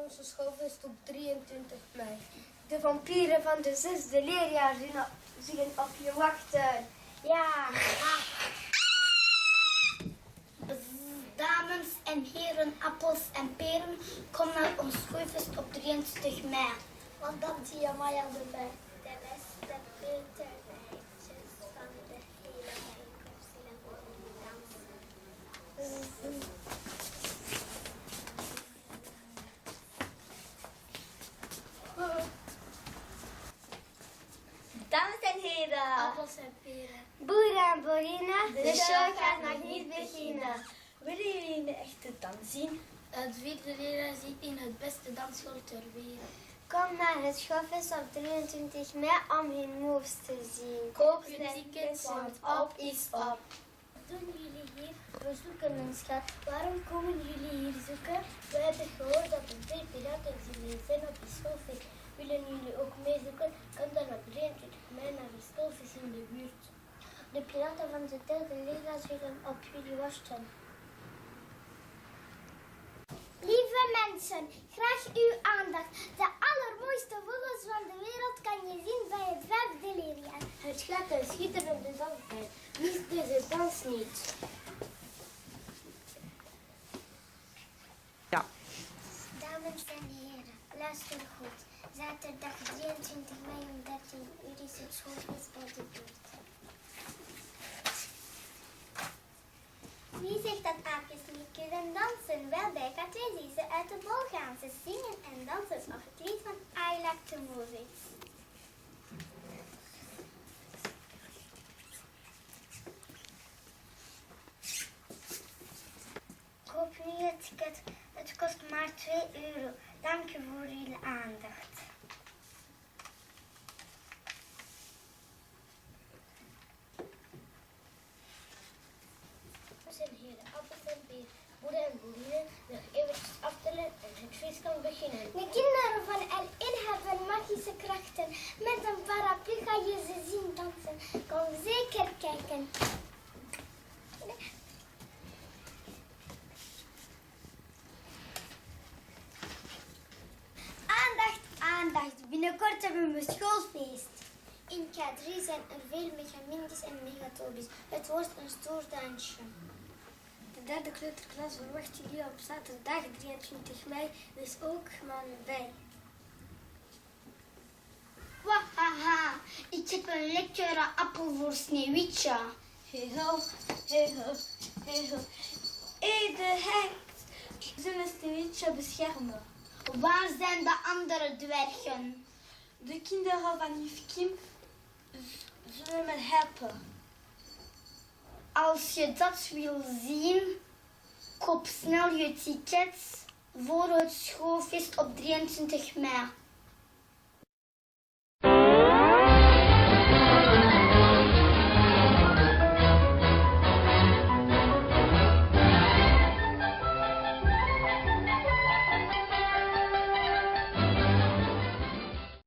onze schoolfeest op 23 mei. De vampieren van de 6e leerjaar zullen op je wachten. Ja. Dames en heren, appels en peren, kom naar ons schoolfeest op 23 mei. Want dan zie je Maya erbij. De beste peutermeisjes van de hele bijeenkomst zullen voor u dansen. Dames en heren, Appels en peren. Boeren en boerinnen, de show gaat nog niet beginnen. Willen jullie een echte dans zien? Het 4e leerjaar zit in het beste dansschool ter wereld. kom naar het schoolfeest op 23 mei om hun moves te zien. Koop je tickets, want op is op. Wat doen jullie hier? We zoeken een schat. Waarom komen jullie hier zoeken? We hebben gehoord dat er 2 piraten zijn op de schoolfeest. Willen jullie ook meezoeken? Kom dan op 23 mei naar de schoolfeest in de buurt. De piraten van de 3e leerjaar zullen op jullie wachten. Lieve mensen, graag uw aandacht. De allermooiste vogels van de wereld kan je zien bij het 5e leerjaar. Het gaat een schitterende dans zijn. Mis deze dans niet. Ja. Dames en heren, luister goed. Zaterdag 23 mei om 13 uur is het schoolfeest bij de buurt. Wie zegt dat aapjes niet kunnen dansen? Wel, bij Katja zie ze uit de bol gaan. Ze zingen en dansen op het lied van I Like to Move It. Koop nu je ticket. Het kost maar €2. Dank u voor uw aandacht. Dames en heren, appels en peer, boeren en boerinnen, nog eventjes aftellen en het feest kan beginnen. De kinderen van L1 hebben magische krachten. Met een paraplu ga je ze zien dansen. Kom zeker kijken. Aandacht, aandacht. Binnenkort hebben we schoolfeest. In K3 zijn er veel megamindis en megatobis. Het wordt een stoer dansje. De 3e kleuterklas verwacht jullie op zaterdag 23 mei, dus ook man bij. Wahaha, ik heb een lekkere appel voor Sneeuwwitje. Heel, heel, heel. Hé, de heks. Zullen Sneeuwwitje beschermen. Waar zijn de andere dwergen? De kinderen van juf Kim zullen me helpen. Als je dat wil zien, koop snel je tickets voor het schoolfeest op 23 mei.